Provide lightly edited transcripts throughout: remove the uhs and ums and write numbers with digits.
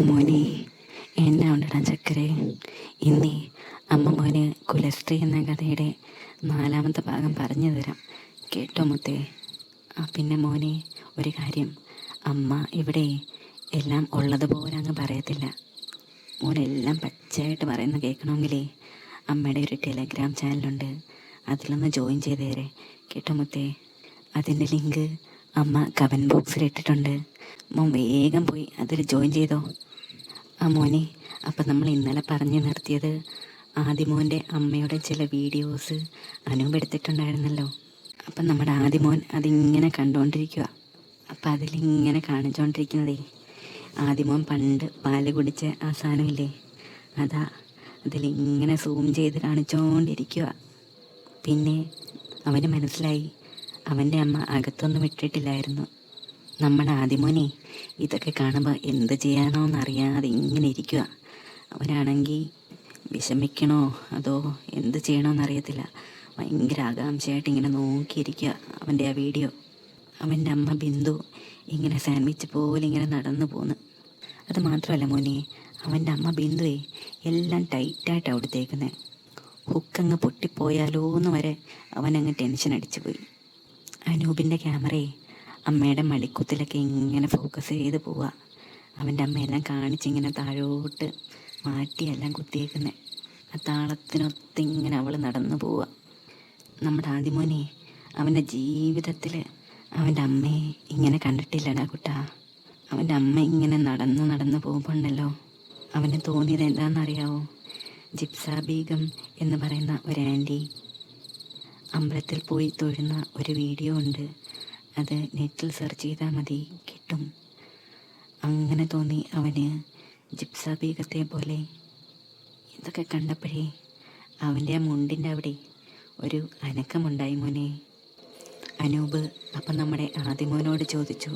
മോനെ, എന്നാ ഉണ്ടടാ ചക്കരെ. ഇന്നേ അമ്മ മോന് കുലസ്ത്രീ എന്ന കഥയുടെ 4ാമത്തെ ഭാഗം പറഞ്ഞു തരാം. കേട്ടോ മുത്തേ? പിന്നെ മോനെ, ഒരു കാര്യം, അമ്മ ഇവിടെ എല്ലാം ഉള്ളതുപോലെ അങ്ങ് പറയത്തില്ല. മോനെല്ലാം പച്ചയായിട്ട് പറയുന്ന കേൾക്കണമെങ്കിലേ അമ്മയുടെ ഒരു ടെലഗ്രാം ചാനലുണ്ട്, അതിലൊന്ന് ജോയിൻ ചെയ്തേരെ. കേട്ടോ മുത്തേ? അതിൻ്റെ ലിങ്ക് അമ്മ കമൻറ്റ് ബോക്സിൽ ഇട്ടിട്ടുണ്ട്. മോൻ വേഗം പോയി അതിൽ ജോയിൻ ചെയ്തോ. മോനെ, അപ്പം നമ്മൾ ഇന്നലെ പറഞ്ഞു നിർത്തിയത് ആദിമോൻ്റെ അമ്മയുടെ ചില വീഡിയോസ് അനൂപ് എടുത്തിട്ടുണ്ടായിരുന്നല്ലോ. അപ്പം നമ്മുടെ ആദിമോൻ അതിങ്ങനെ കണ്ടുകൊണ്ടിരിക്കുക. അപ്പം അതിലിങ്ങനെ കാണിച്ചുകൊണ്ടിരിക്കുന്നതേ ആദിമോൻ പണ്ട് പാല് കുടിച്ച ആ സാധനമില്ലേ, അതാ അതിലിങ്ങനെ സൂം ചെയ്ത് കാണിച്ചുകൊണ്ടിരിക്കുക. പിന്നെ അവന് മനസ്സിലായി അവൻ്റെ അമ്മ അകത്തൊന്നും ഇട്ടിട്ടില്ലായിരുന്നു. നമ്മുടെ ആദിമോനെ ഇതൊക്കെ കാണുമ്പോൾ എന്ത് ചെയ്യാനോന്നറിയാതെ ഇങ്ങനെ ഇരിക്കുക. അവനാണെങ്കിൽ വിഷമിക്കണോ അതോ എന്ത് ചെയ്യണമെന്നറിയത്തില്ല. ഭയങ്കര ആകാംക്ഷയായിട്ട് ഇങ്ങനെ നോക്കിയിരിക്കുക അവൻ്റെ ആ വീഡിയോ. അവൻ്റെ അമ്മ ബിന്ദു ഇങ്ങനെ സാൻഡ്വിച്ച് പോലെ ഇങ്ങനെ നടന്നു പോന്ന്. അത് മാത്രമല്ല മോനെ, അവൻ്റെ അമ്മ ബിന്ദുവേ എല്ലാം ടൈറ്റായിട്ടാണ് കൊടുത്തേക്കുന്നത്. ഹുക്കങ്ങ് പൊട്ടിപ്പോയാലോ എന്ന് വരെ അവനങ്ങ് ടെൻഷൻ അടിച്ചു പോയി. അനൂപിൻ്റെ ക്യാമറയെ അമ്മയുടെ മടിക്കുത്തിലൊക്കെ ഇങ്ങനെ ഫോക്കസ് ചെയ്ത് പോവുക. അവൻ്റെ അമ്മയെല്ലാം കാണിച്ചിങ്ങനെ താഴോട്ട് മാറ്റിയെല്ലാം കുത്തിയേക്കുന്നത്. ആ താളത്തിനൊത്ത് ഇങ്ങനെ അവൾ നടന്നു പോവുക. നമ്മുടെ ആദിമോനെ അവൻ്റെ ജീവിതത്തിൽ അവൻ്റെ അമ്മയെ ഇങ്ങനെ കണ്ടിട്ടില്ലടാ കുട്ടാ. അവൻ്റെ അമ്മ ഇങ്ങനെ നടന്ന് പോകുമ്പോണ്ടല്ലോ അവന് തോന്നിയത് എന്താണെന്നറിയാവോ? ജിപ്സ ബീഗം എന്ന് പറയുന്ന ഒരു ആൻറ്റി അമ്പലത്തിൽ പോയി തൊഴുന്ന ഒരു വീഡിയോ ഉണ്ട്. അത് നെറ്റിൽ സെർച്ച് ചെയ്താൽ മതി, കിട്ടും. അങ്ങനെ തോന്നി അവന് ജിപ്സ ബീഗത്തെ പോലെ. ഇതൊക്കെ കണ്ടപ്പോഴേ അവൻ്റെ ആ മുണ്ടിൻ്റെ അവിടെ ഒരു അനക്കമുണ്ടായി മോനെ. അനൂപ് അപ്പം നമ്മുടെ ആദിമോനോട് ചോദിച്ചു,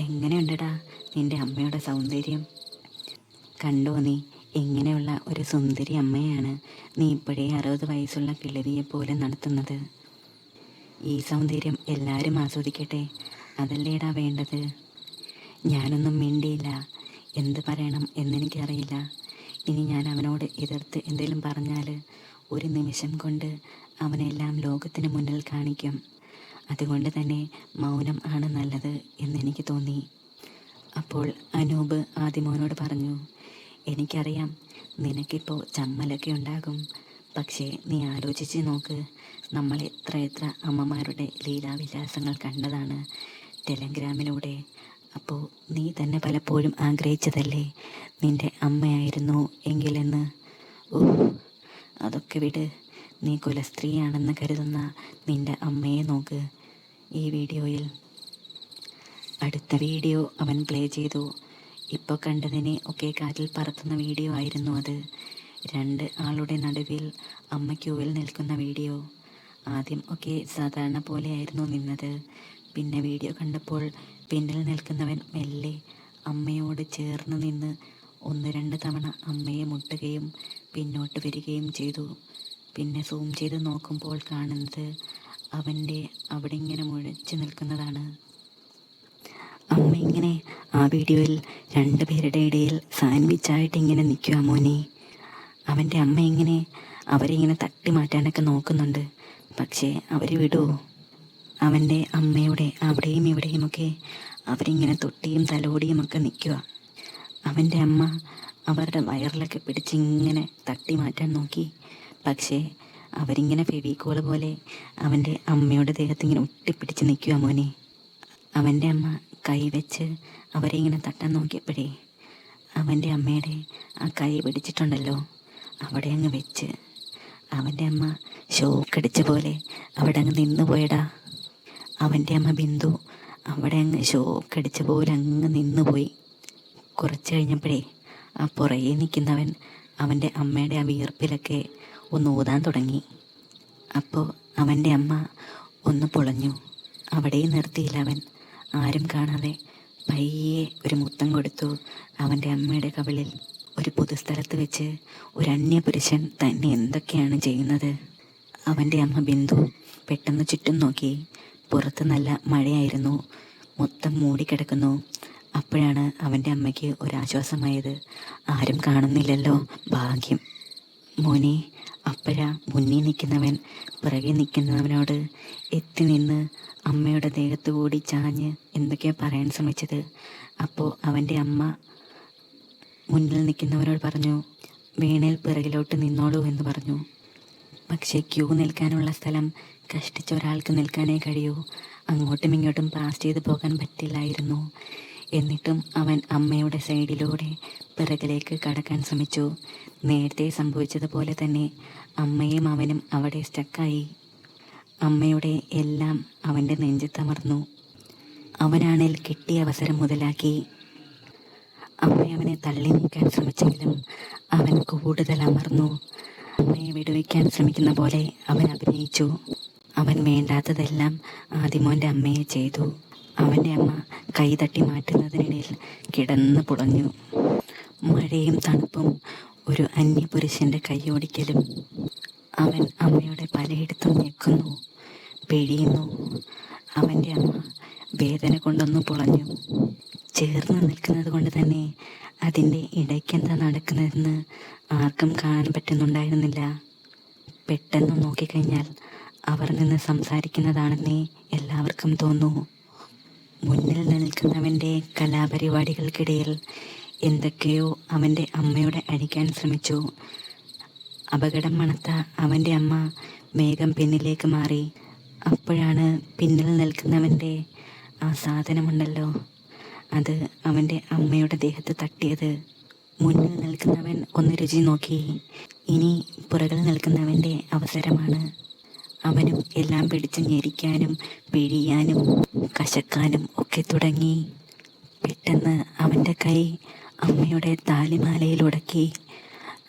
എങ്ങനെയുണ്ടടാ നിൻ്റെ അമ്മയുടെ സൗന്ദര്യം? കണ്ടോ നീ എങ്ങനെയുള്ള ഒരു സുന്ദരി അമ്മയാണ് നീ ഇപ്പോഴേ 60 വയസ്സുള്ള കിളവിയെപ്പോലെ നടത്തുന്നത്? ഈ സൗന്ദര്യം എല്ലാവരും ആസ്വദിക്കട്ടെ, അതല്ലേടാ വേണ്ടത്. ഞാനൊന്നും മിണ്ടിയില്ല. എന്ത് പറയണം എന്നെനിക്കറിയില്ല. ഇനി ഞാൻ അവനോട് എതിർത്ത് എന്തെങ്കിലും പറഞ്ഞാൽ ഒരു നിമിഷം കൊണ്ട് അവനെല്ലാം ലോകത്തിന് മുന്നിൽ കാണിക്കും. അതുകൊണ്ട് തന്നെ മൗനം ആണ് നല്ലത് എന്നെനിക്ക് തോന്നി. അപ്പോൾ അനൂപ് ആദിമോനോട് പറഞ്ഞു, എനിക്കറിയാം നിനക്കിപ്പോൾ ചമ്മലൊക്കെ ഉണ്ടാകും. പക്ഷേ നീ ആലോചിച്ച് നോക്ക്, നമ്മൾ എത്ര അമ്മമാരുടെ ലീലാവിലാസങ്ങൾ കണ്ടതാണ് ടെലഗ്രാമിലൂടെ. അപ്പോൾ നീ തന്നെ പലപ്പോഴും ആഗ്രഹിച്ചതല്ലേ നിൻ്റെ അമ്മയായിരുന്നു എങ്കിലെന്ന്? അതൊക്കെ വിട്. നീ കുലസ്ത്രീയാണെന്ന് കരുതുന്ന നിൻ്റെ അമ്മയെ നോക്ക്. ഈ വീഡിയോയിൽ അടുത്ത വീഡിയോ അവൻ പ്ലേ ചെയ്തു. ഇപ്പോൾ കണ്ടതിനെ ഒക്കെ കാറ്റിൽ പറത്തുന്ന വീഡിയോ ആയിരുന്നു അത്. 2 ആളുടെ നടുവിൽ അമ്മ ക്യൂവിൽ നിൽക്കുന്ന വീഡിയോ. ആദ്യം ഒക്കെ സാധാരണ പോലെയായിരുന്നു നിന്നത്. പിന്നെ വീഡിയോ കണ്ടപ്പോൾ പിന്നിൽ നിൽക്കുന്നവൻ മെല്ലെ അമ്മയോട് ചേർന്ന് നിന്ന് 1-2 തവണ അമ്മയെ മുട്ടുകയും പിന്നോട്ട് വരികയും ചെയ്തു. പിന്നെ സൂം ചെയ്ത് നോക്കുമ്പോൾ കാണുന്നത് അവൻ്റെ അവിടെ ഇങ്ങനെ മുഴച്ചു നിൽക്കുന്നതാണ്. അമ്മ ഇങ്ങനെ ആ വീഡിയോയിൽ 2 പേരുടെ ഇടയിൽ സാൻഡ്വിച്ചായിട്ട് ഇങ്ങനെ നിൽക്കുക മോനെ. അവൻ്റെ അമ്മ ഇങ്ങനെ അവരിങ്ങനെ തട്ടി മാറ്റാനൊക്കെ നോക്കുന്നുണ്ട്. പക്ഷേ അവർ വിടുമോ? അവൻ്റെ അമ്മയുടെ അവിടെയും ഇവിടെയുമൊക്കെ അവരിങ്ങനെ തൊട്ടിയും തലോടിയുമൊക്കെ നിൽക്കുക. അവൻ്റെ അമ്മ അവരുടെ വയറിലൊക്കെ പിടിച്ചിങ്ങനെ തട്ടി മാറ്റാൻ നോക്കി. പക്ഷേ അവരിങ്ങനെ ഫെവിക്കോൾ പോലെ അവൻ്റെ അമ്മയുടെ ദേഹത്തിങ്ങനെ ഒട്ടിപ്പിടിച്ച് നിൽക്കുക മോനെ. അവൻ്റെ അമ്മ കൈവച്ച് അവരെ ഇങ്ങനെ തട്ടാൻ നോക്കിയപ്പോഴേ അവൻ്റെ അമ്മയുടെ ആ കൈ പിടിച്ചിട്ടുണ്ടല്ലോ അവിടെ അങ്ങ് വെച്ച് അവൻ്റെ അമ്മ ഷോക്കടിച്ച പോലെ അവിടെ അങ്ങ് നിന്ന് പോയടാ. അവൻ്റെ അമ്മ ബിന്ദു അവിടെ അങ്ങ് ഷോക്കടിച്ച പോലെ അങ്ങ് നിന്ന് പോയി. കുറച്ച് കഴിഞ്ഞപ്പോഴേ ആ പുറകെ നിൽക്കുന്നവൻ അവൻ്റെ അമ്മയുടെ ആ വിയർപ്പിലൊക്കെ ഒന്ന് ഊതാൻ തുടങ്ങി. അപ്പോൾ അവൻ്റെ അമ്മ ഒന്ന് പൊളഞ്ഞു. അവിടെ നിർത്തിയില്ല അവൻ. ആരും കാണാതെ പയ്യെ ഒരു മുത്തം കൊടുത്തു അവൻ്റെ അമ്മയുടെ കവിളിൽ. ഒരു പൊതുസ്ഥലത്ത് വെച്ച് ഒരു അന്യപുരുഷൻ തന്നെ എന്തൊക്കെയാണ് ചെയ്യുന്നത്? അവൻ്റെ അമ്മ ബിന്ദു പെട്ടെന്ന് ചുറ്റും നോക്കി. പുറത്ത് നല്ല മഴയായിരുന്നു. മൊത്തം മൂടിക്കിടക്കുന്നു. അപ്പോഴാണ് അവൻ്റെ അമ്മയ്ക്ക് ഒരാശ്വാസമായത്. ആരും കാണുന്നില്ലല്ലോ, ഭാഗ്യം. മോനെ, അപ്പോഴാ മുന്നിൽ നിൽക്കുന്നവൻ പിറകെ നിൽക്കുന്നവനോട് എത്തി നിന്ന് അമ്മയുടെ ദേഹത്ത് കൂടി ചാഞ്ഞ് എന്തൊക്കെയോ പറയാൻ ശ്രമിച്ചത്. അപ്പോൾ അവൻ്റെ അമ്മ മുന്നിൽ നിൽക്കുന്നവരോട് പറഞ്ഞു, വീണേൽ പിറകിലോട്ട് നിന്നോളൂ എന്ന് പറഞ്ഞു. പക്ഷേ ക്യൂ നിൽക്കാനുള്ള സ്ഥലം കഷ്ടിച്ച ഒരാൾക്ക് നിൽക്കാനേ കഴിയൂ. അങ്ങോട്ടും ഇങ്ങോട്ടും പാസ് ചെയ്ത് പോകാൻ പറ്റില്ലായിരുന്നു. എന്നിട്ടും അവൻ അമ്മയുടെ സൈഡിലൂടെ പിറകിലേക്ക് കടക്കാൻ ശ്രമിച്ചു. നേരത്തെ സംഭവിച്ചതുപോലെ തന്നെ അമ്മയും അവനും അവിടെ സ്റ്റക്കായി. അമ്മയുടെ എല്ലാം അവൻ്റെ നെഞ്ചത്തമർന്നു. അവനാണെങ്കിൽ കിട്ടിയ അവസരം മുതലാക്കി. അമ്മ അവനെ തള്ളി നീക്കാൻ ശ്രമിച്ചെങ്കിലും അവൻ കൂടുതൽ അമർന്നു. അമ്മയെ വിടുവിക്കാൻ ശ്രമിക്കുന്ന പോലെ അവൻ അഭിനയിച്ചു. അവൻ വേണ്ടാത്തതെല്ലാം ആദിമോൻ്റെ അമ്മയെ ചെയ്തു. അവൻ്റെ അമ്മ കൈ തട്ടി മാറ്റുന്നതിനിടയിൽ കിടന്ന് പുളഞ്ഞു. മഴയും തണുപ്പും ഒരു അന്യപുരുഷൻ്റെ കൈയോടിക്കലും. അവൻ അമ്മയുടെ പലയിടത്തും ഞെക്കുന്നു, പിഴിയുന്നു. അവൻ്റെ അമ്മ വേദന കൊണ്ടൊന്നു പുളഞ്ഞു. ചേർന്ന് നിൽക്കുന്നത് കൊണ്ട് തന്നെ അതിൻ്റെ ഇടയ്ക്കെന്താ നടക്കുന്നതെന്ന് ആർക്കും കാണാൻ പറ്റുന്നുണ്ടായിരുന്നില്ല. പെട്ടെന്ന് നോക്കിക്കഴിഞ്ഞാൽ അവർ നിന്ന് സംസാരിക്കുന്നതാണെന്നേ എല്ലാവർക്കും തോന്നൂ. മുന്നിൽ നിൽക്കുന്നവൻ്റെ കലാപരിപാടികൾക്കിടയിൽ എന്തൊക്കെയോ അവൻ്റെ അമ്മയോട് അഴിക്കാൻ ശ്രമിച്ചു. അപകടം മണത്ത അവൻ്റെ അമ്മ വേഗം പിന്നിലേക്ക് മാറി. അപ്പോഴാണ് പിന്നിൽ നിൽക്കുന്നവൻ്റെ ആ സാധനമുണ്ടല്ലോ, അത് അവൻ്റെ അമ്മയുടെ ദേഹത്ത് തട്ടിയത്. മുന്നിൽ നിൽക്കുന്നവൻ ഒന്ന് രുചി നോക്കി. ഇനി പുറകിൽ നിൽക്കുന്നവൻ്റെ അവസരമാണ്. അവനും എല്ലാം പിടിച്ച് ഞെരിക്കാനും പിഴിയാനും കശക്കാനും ഒക്കെ തുടങ്ങി. പെട്ടെന്ന് അവൻ്റെ കൈ അമ്മയുടെ താലിമാലയിൽ ഉടക്കി.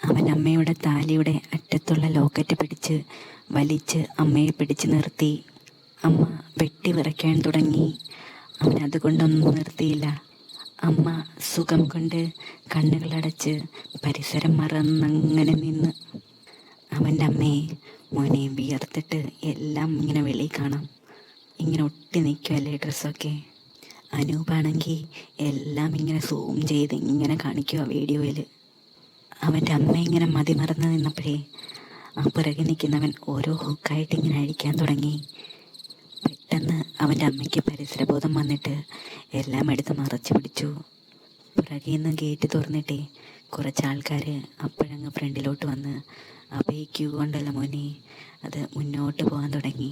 അവൻ അമ്മയുടെ താലിയുടെ അറ്റത്തുള്ള ലോക്കറ്റ് പിടിച്ച് വലിച്ച് അമ്മയെ പിടിച്ച് നിർത്തി. അമ്മ വെട്ടി വിറയ്ക്കാൻ തുടങ്ങി. അവൻ അതുകൊണ്ടൊന്നും നിർത്തിയില്ല. അമ്മ സുഖം കൊണ്ട് കണ്ണുകളടച്ച് പരിസരം മറന്നങ്ങനെ നിന്ന്. അവൻ്റെ അമ്മയെ, മോനെ, വിയർത്തിട്ട് എല്ലാം ഇങ്ങനെ വെളിയിൽ കാണാം, ഇങ്ങനെ ഒട്ടി നിൽക്കുമല്ലേ ഡ്രസ്സൊക്കെ. അനൂപാണെങ്കിൽ എല്ലാം ഇങ്ങനെ സൂം ചെയ്ത് ഇങ്ങനെ കാണിക്കുക വീഡിയോയിൽ. അവൻ്റെ അമ്മ ഇങ്ങനെ മതിമറന്ന് നിന്നപ്പോഴേ ആ പിറകെ നിൽക്കുന്നവൻ ഓരോ ഹുക്കായിട്ട് ഇങ്ങനെ അഴിക്കാൻ തുടങ്ങി. പെട്ടെന്ന് അവൻ്റെ അമ്മയ്ക്ക് പരിസരബോധം വന്നിട്ട് എല്ലാം എടുത്ത് മറച്ചു പിടിച്ചു. പുറകിൽ നിന്ന് ഗേറ്റ് തുറന്നിട്ടേ കുറച്ച് ആൾക്കാർ അപ്പോഴങ്ങ് ഫ്രണ്ടിലോട്ട് വന്ന്, അപ്പോൾ ഈ ക്യൂ കൊണ്ടല്ലോ മോനെ, അത് മുന്നോട്ട് പോകാൻ തുടങ്ങി.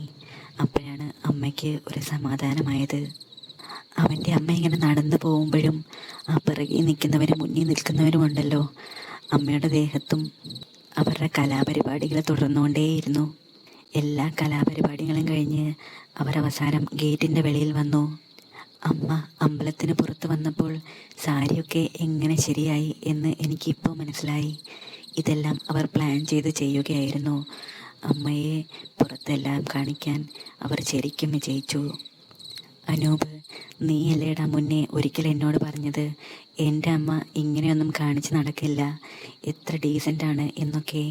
അപ്പോഴാണ് അമ്മയ്ക്ക് ഒരു സമാധാനമായത്. അവൻ്റെ അമ്മ ഇങ്ങനെ നടന്നു പോകുമ്പോഴും ആ പിറകിൽ നിൽക്കുന്നവരും മുന്നിൽ നിൽക്കുന്നവരും ഉണ്ടല്ലോ, അമ്മയുടെ ദേഹത്തും അവരുടെ കലാപരിപാടികൾ തുടർന്നുകൊണ്ടേയിരുന്നു. എല്ലാ കലാപരിപാടികളും കഴിഞ്ഞ് അവർ അവസാനം ഗേറ്റിൻ്റെ വെളിയിൽ വന്നു. അമ്മ അമ്പലത്തിന് പുറത്ത് വന്നപ്പോൾ സാരിയൊക്കെ എങ്ങനെ ശരിയായി എന്ന് എനിക്കിപ്പോൾ മനസ്സിലായി. ഇതെല്ലാം അവർ പ്ലാൻ ചെയ്ത് ചെയ്യുകയായിരുന്നു. അമ്മയെ പുറത്തെല്ലാം കാണിക്കാൻ അവർ ശരിക്കും വിജയിച്ചു. അനൂപ്, നീയല്ലേടാ മുന്നേ ഒരിക്കൽ എന്നോട് പറഞ്ഞത് എൻ്റെ അമ്മ ഇങ്ങനെയൊന്നും കാണിച്ച് നടക്കില്ല, എത്ര ഡീസൻ്റാണ് എന്നൊക്കെ.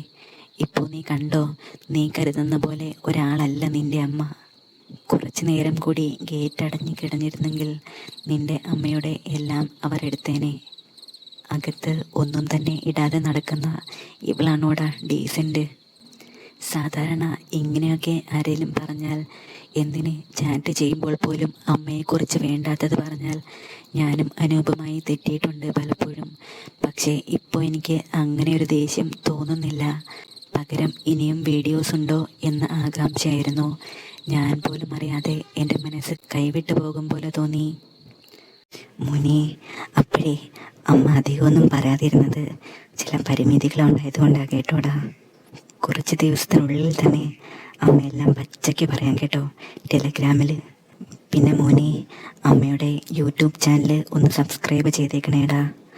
ഇപ്പോൾ നീ കണ്ടോ, നീ കരുതുന്ന പോലെ ഒരാളല്ല നിൻ്റെ അമ്മ. കുറച്ചു നേരം കൂടി ഗേറ്റ് അടഞ്ഞു കിടന്നിരുന്നെങ്കിൽ നിൻ്റെ അമ്മയുടെ എല്ലാം അവർ എടുത്തേനെ. അകത്ത് ഒന്നും തന്നെ ഇടാതെ നടക്കുന്ന ഇവളാണോടാ ഡീസൻ്റ്? സാധാരണ ഇങ്ങനെയൊക്കെ ആരെങ്കിലും പറഞ്ഞാൽ, എന്തിന് ചാറ്റ് ചെയ്യുമ്പോൾ പോലും അമ്മയെക്കുറിച്ച് വേണ്ടാത്തത് പറഞ്ഞാൽ ഞാനും അനൂപമായി തെറ്റിയിട്ടുണ്ട് പലപ്പോഴും. പക്ഷേ ഇപ്പോൾ എനിക്ക് അങ്ങനെ ഒരു ദേഷ്യം തോന്നുന്നില്ല. പകരം ഇനിയും വീഡിയോസ് ഉണ്ടോ എന്ന ആകാംക്ഷയായിരുന്നു. ഞാൻ പോലും അറിയാതെ എൻ്റെ മനസ്സ് കൈവിട്ടു പോകും പോലെ തോന്നി. മുനി, അപ്പോഴേ അമ്മ അധികമൊന്നും പറയാതിരുന്നത് ചില പരിമിതികളുണ്ടായതുകൊണ്ടാണ് കേട്ടോടാ. കുറച്ച് ദിവസത്തിനുള്ളിൽ തന്നെ അമ്മയെല്ലാം പച്ചയ്ക്ക് പറയാൻ കേട്ടോ, ടെലഗ്രാമിൽ. പിന്നെ മോനെ, അമ്മയുടെ യൂട്യൂബ് ചാനൽ ഒന്ന് സബ്സ്ക്രൈബ് ചെയ്തേക്കണേടാ.